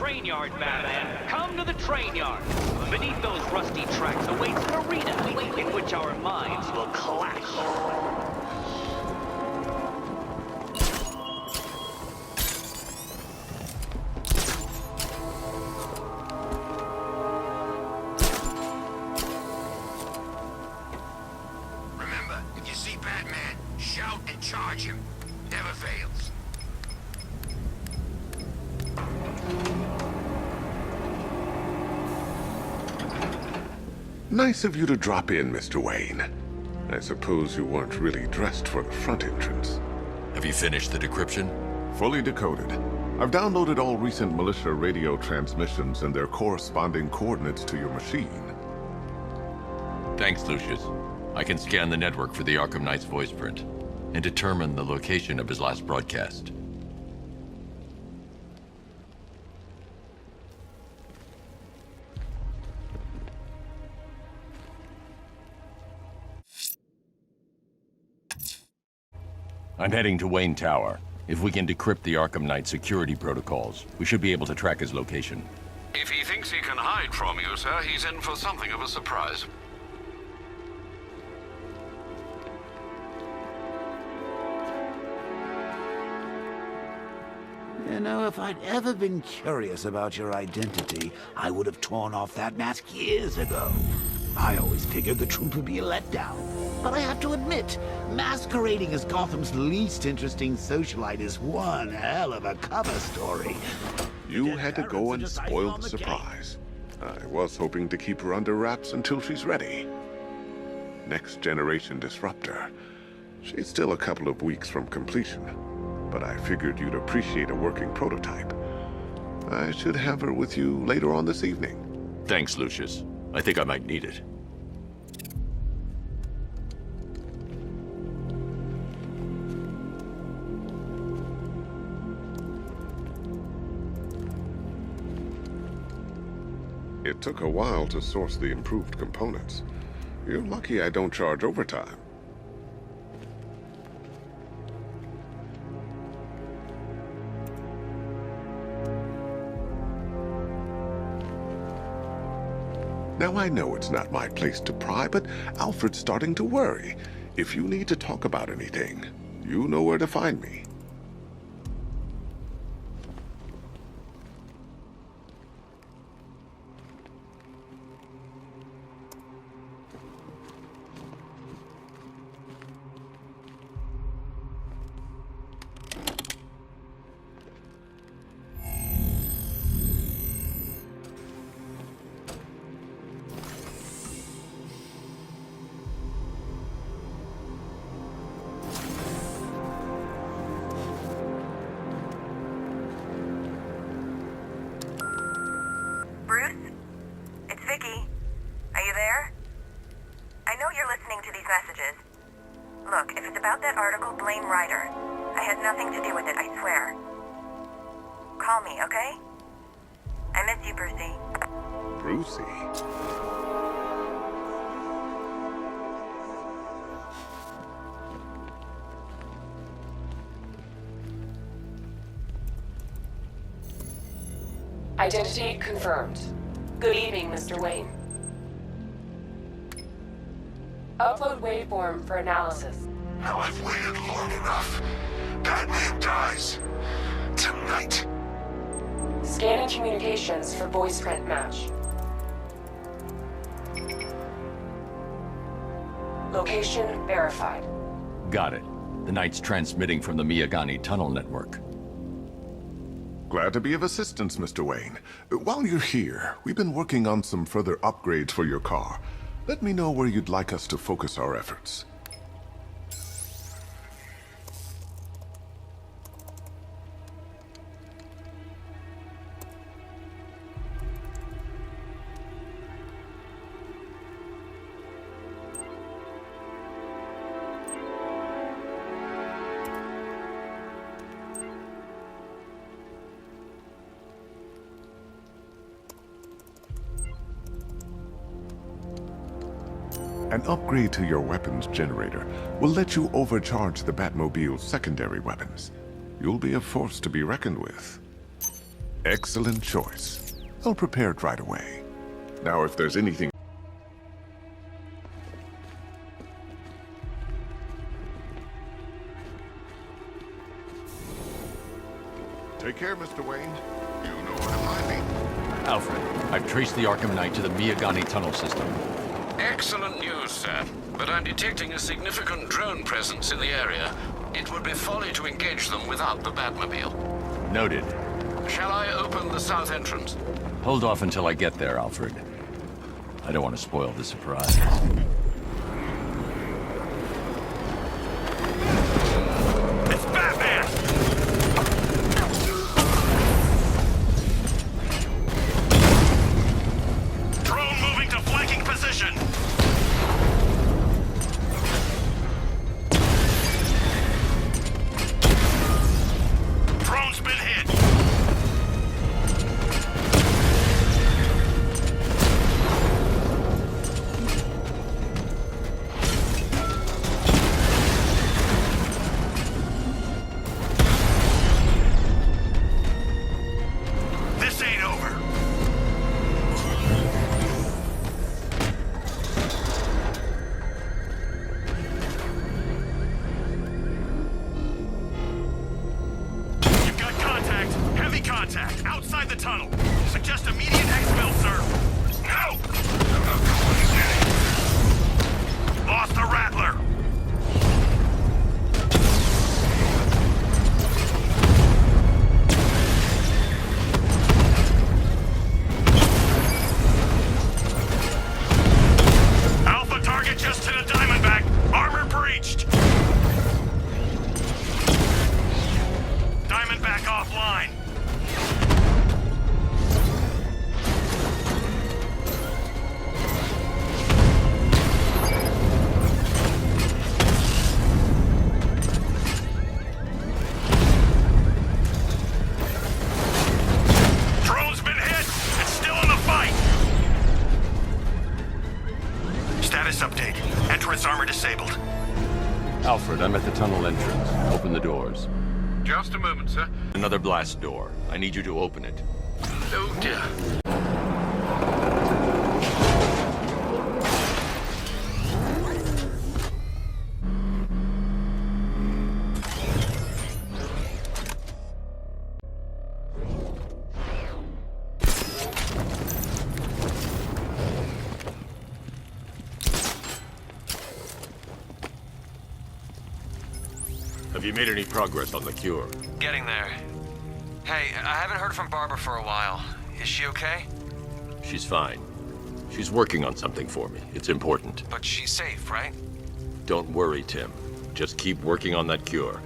train yard, Batman. Come to the train yard. Beneath those rusty tracks awaits an arena in which our minds will clash. Remember, if you see Batman, shout and charge him. Never fails. Nice of you to drop in, Mr. Wayne. I suppose you weren't really dressed for the front entrance. Have you finished the decryption? Fully decoded. I've downloaded all recent militia radio transmissions and their corresponding coordinates to your machine. Thanks, Lucius. I can scan the network for the Arkham Knight's voice print and determine the location of his last broadcast. I'm heading to Wayne Tower. If we can decrypt the Arkham Knight security protocols, we should be able to track his location. If he thinks he can hide from you, sir, he's in for something of a surprise. You know, if I'd ever been curious about your identity, I would have torn off that mask years ago. I always figured the truth would be a letdown. But I have to admit, masquerading as Gotham's least interesting socialite is one hell of a cover story. You had to go and spoil the surprise. I was hoping to keep her under wraps until she's ready. Next generation disruptor. She's still a couple of weeks from completion, but I figured you'd appreciate a working prototype. I should have her with you later on this evening. Thanks, Lucius. I think I might need it. It took a while to source the improved components. You're lucky I don't charge overtime. Now I know it's not my place to pry, but Alfred's starting to worry. If you need to talk about anything, you know where to find me. Look, if it's about that article, blame Ryder. I had nothing to do with it, I swear. Call me, okay? I miss you, Brucey. Brucey? Identity confirmed. Good evening, Mr. Wayne. Upload waveform for analysis. Now I've waited long enough. Batman dies. Tonight. Scanning communications for voice print match. Location verified. Got it. The Knight's transmitting from the Miyagani tunnel network. Glad to be of assistance, Mr. Wayne. While you're here, we've been working on some further upgrades for your car. Let me know where you'd like us to focus our efforts. An upgrade to your weapons generator will let you overcharge the Batmobile's secondary weapons. You'll be a force to be reckoned with. Excellent choice. I'll prepare it right away. Now, if there's anything... Take care, Mr. Wayne. You know where to find me. Alfred, I've traced the Arkham Knight to the Miyagani tunnel system. Excellent news, sir. But I'm detecting a significant drone presence in the area. It would be folly to engage them without the Batmobile. Noted. Shall I open the south entrance? Hold off until I get there, Alfred. I don't want to spoil the surprise. It's Batman! Drone moving to flanking position! Drone's been hit! This ain't over. You've got contact. Heavy contact. Outside the tunnel. Suggest immediate exfil, sir. No! I'm not going in. Lost the Rattler. Alpha target just hit a Diamondback. Armor breached. Diamondback offline. Drone's been hit. It's still in the fight. Status update. Entrance armor disabled. Alfred, I'm at the tunnel entrance. Open the doors. Just a moment, sir. Another blast door. I need you to open it. Oh, dear. Have you made any progress on the cure? Getting there. Hey, I haven't heard from Barbara for a while. Is she okay? She's fine. She's working on something for me. It's important. But she's safe, right? Don't worry, Tim. Just keep working on that cure.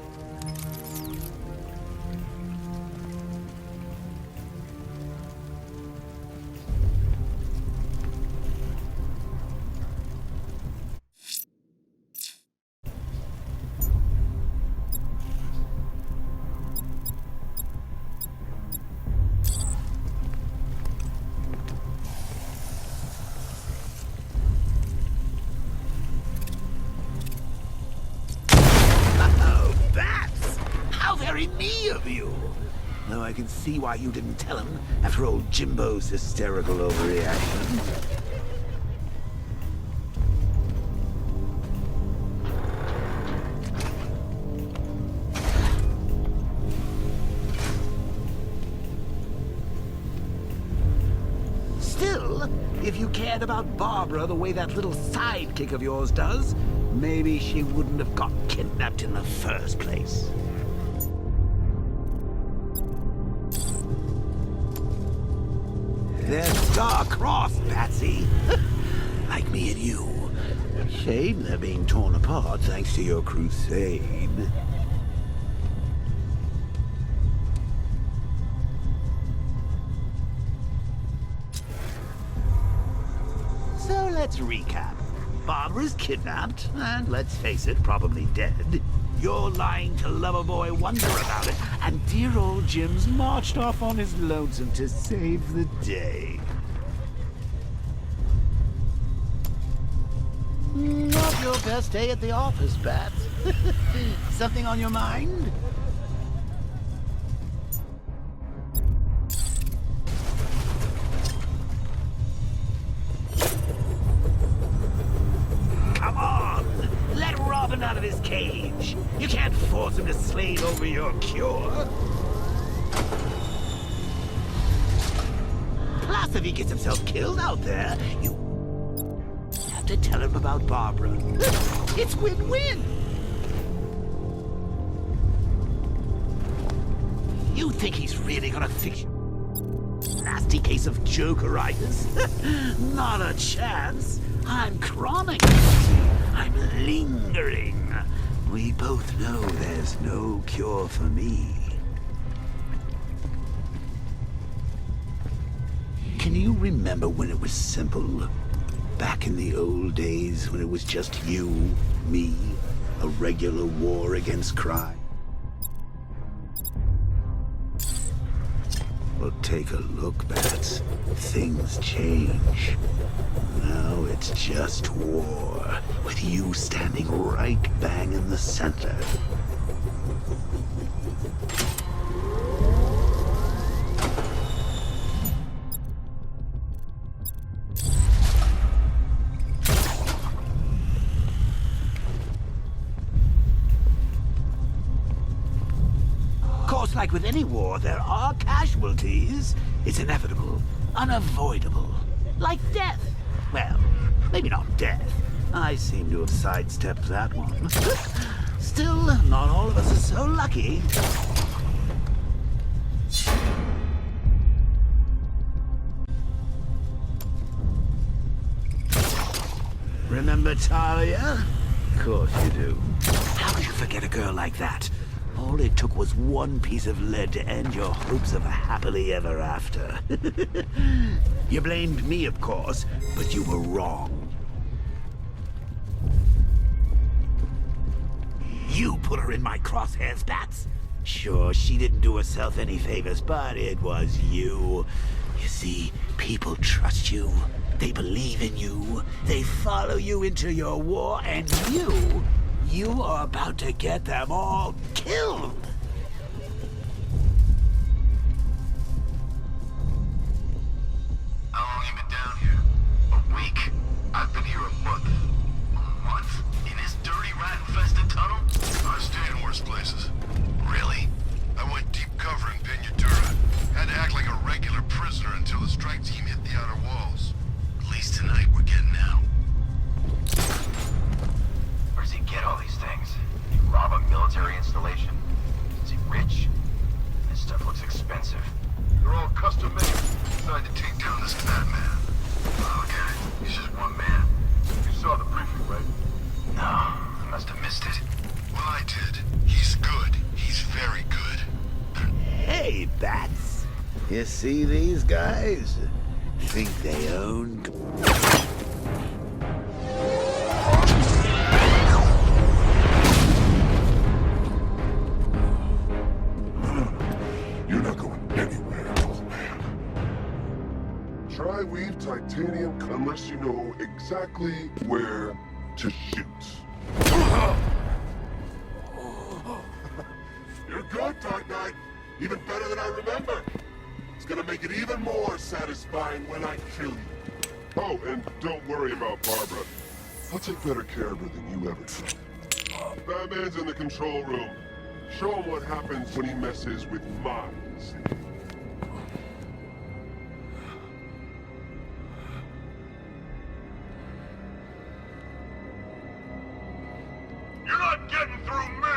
Though I can see why you didn't tell him after old Jimbo's hysterical overreaction. Still, if you cared about Barbara the way that little sidekick of yours does, maybe she wouldn't have got kidnapped in the first place. They're star-crossed, Patsy. Like me and you. Shame they're being torn apart thanks to your crusade. So let's recap. Barbara's kidnapped, and let's face it, probably dead. You're lying to Loverboy Wonder about it, and dear old Jim's marched off on his lonesome to save the day. Not your best day at the office, Bats. Something on your mind? wants him to slave over your cure. Plus, if he gets himself killed out there, you have to tell him about Barbara. It's win-win. You think he's really gonna fix you? Nasty case of Jokeritis? Not a chance. I'm chronic. I'm lingering. We both know there's no cure for me. Can you remember when it was simple? Back in the old days when it was just you, me, a regular war against crime? Well, take a look, Bats. Things change. Now it's just war, with you standing right bang in the center. Like with any war, there are casualties. It's inevitable, unavoidable. Like death. Well, maybe not death. I seem to have sidestepped that one. Still, not all of us are so lucky. Remember Talia? Of course you do. How could you forget a girl like that? All it took was one piece of lead to end your hopes of a happily ever after. You blamed me, of course, but you were wrong. You put her in my crosshairs, Bats. Sure, she didn't do herself any favors, but it was you. You see, people trust you. They believe in you. They follow you into your war, and you are about to get them all killed! How long you been down here? A week? I've been here a month. A month? In this dirty, rat-infested tunnel? I've stayed in worse places. Really? I went deep cover in Pennyworth. Had to act like a regular prisoner until the strike team hit the outer walls. At least tonight we're getting out. Where does he get all these things? He rob a military installation? Is he rich? This stuff looks expensive. They're all custom made. Decided to take down this fat man. Okay, he's just one man. You saw the briefing, right? No, I must have missed it. Well, I did. He's good. He's very good. Hey, Bats. You see these guys? Think they own... You're not going anywhere, old man. Tri-weave titanium unless you know exactly where to shoot. You're good, Dark Knight. Even better than I remember. It's gonna make it even more satisfying when I kill you. Oh, and don't worry about Barbara. I'll take better care of her than you ever did. Batman's in the control room. Show him what happens when he messes with minds. You're not getting through me!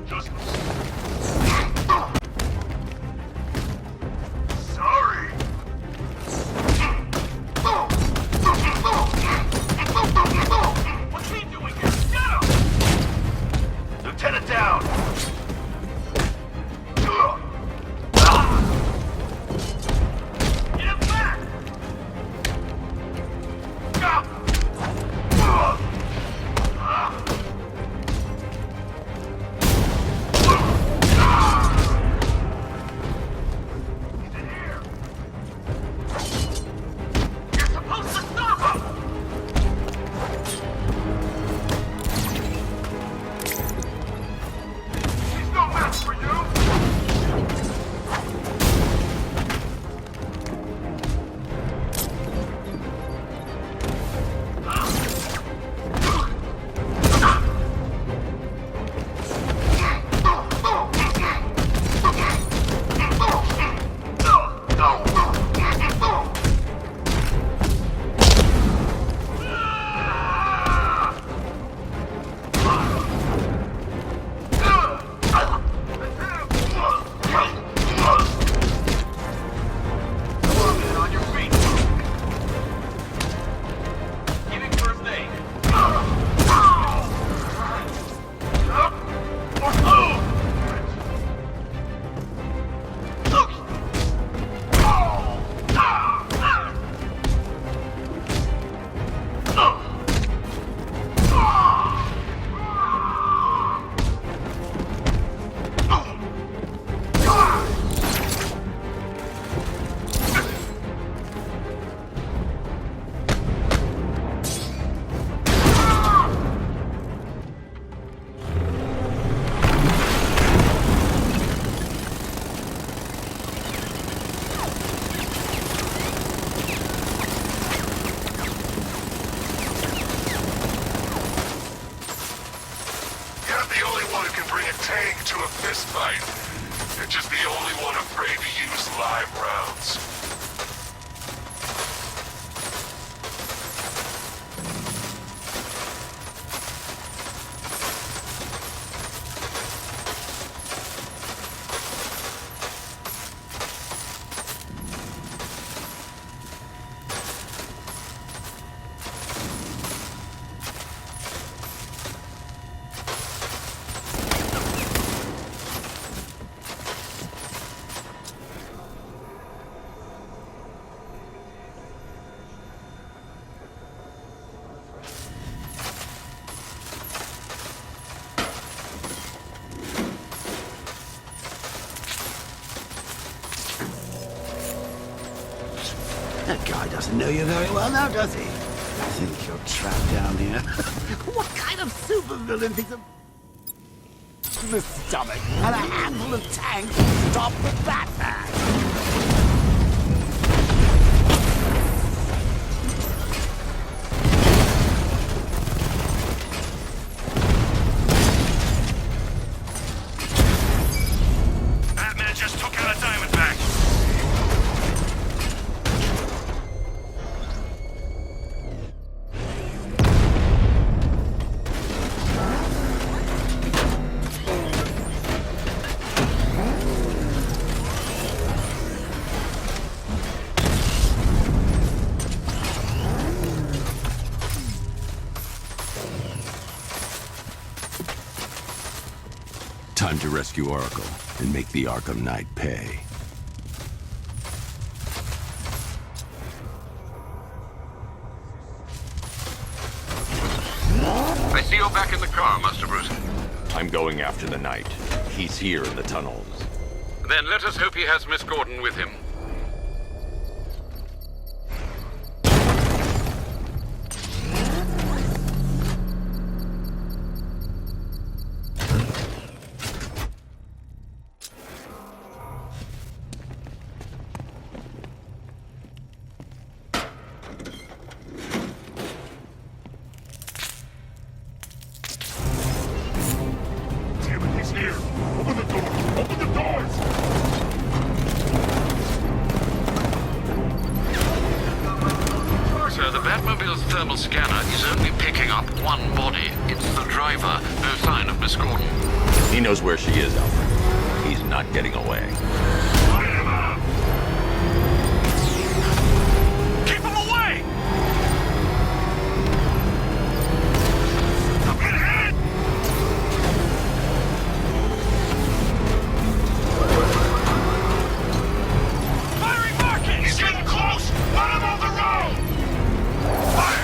Just... Sorry! What's he doing here? Get him! Lieutenant down! Get him back! who can bring a tank to a fistfight. They're just the only one afraid to use live rounds. That guy doesn't know you very well now, does he? I think you're trapped down here. What kind of supervillain thinks of the stomach and a handful of tanks to stop the Batman? Batman just took out a Diamondback. Time to rescue Oracle and make the Arkham Knight pay. I see you're back in the car, Master Bruce. I'm going after the Knight. He's here in the tunnels. Then let us hope he has Miss Gordon with him. Thermal scanner is only picking up one body. It's the driver. No sign of Miss Gordon. He knows where she is, Alfred. He's not getting away. Keep him away! I'm getting hit! Firing market! He's getting close! Let him on the road! Fire!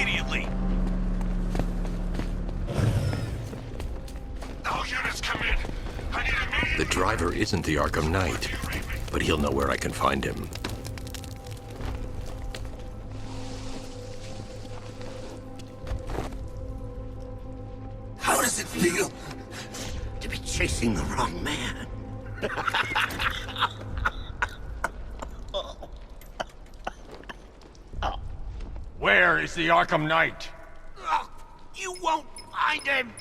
immediately! All units come in! I need immediate... The driver isn't the Arkham Knight, but he'll know where I can find him. How does it feel to be chasing the wrong man? Where is the Arkham Knight? You won't find him!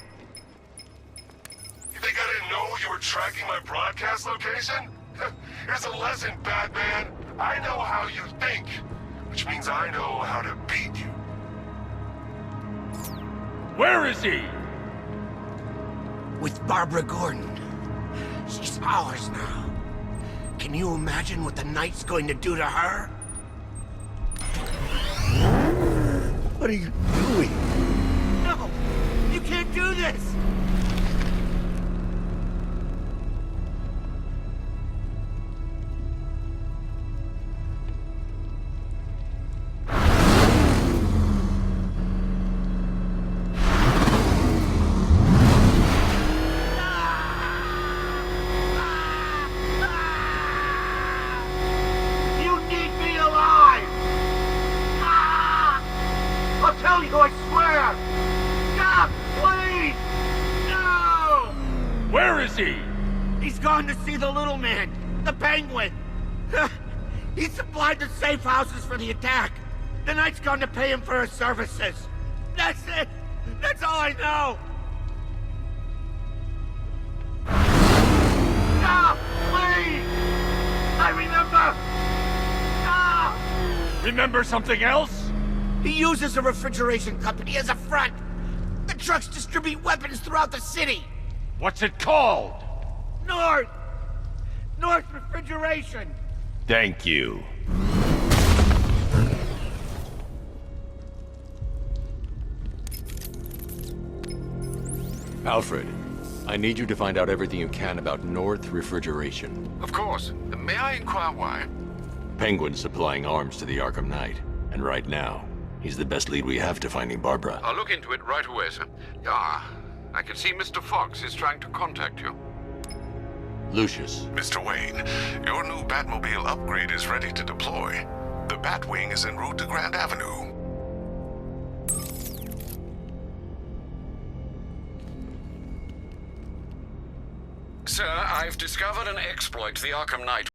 You think I didn't know you were tracking my broadcast location? Here's a lesson, Batman. I know how you think, which means I know how to beat you. Where is he? With Barbara Gordon. She's ours now. Can you imagine what the Knight's going to do to her? What are you doing? No! You can't do this! To see the little man, the Penguin. He supplied the safe houses for the attack. The Knight's going to pay him for his services. That's it. That's all I know. Stop, please. I remember. Stop. Remember something else? He uses a refrigeration company as a front. The trucks distribute weapons throughout the city. What's it called? North Refrigeration! Thank you. Alfred, I need you to find out everything you can about North Refrigeration. Of course. May I inquire why? Penguin's supplying arms to the Arkham Knight, and right now, he's the best lead we have to finding Barbara. I'll look into it right away, sir. Ah, I can see Mr. Fox is trying to contact you. Lucius. Mr. Wayne, your new Batmobile upgrade is ready to deploy. The Batwing is en route to Grand Avenue. Sir, I've discovered an exploit the Arkham Knight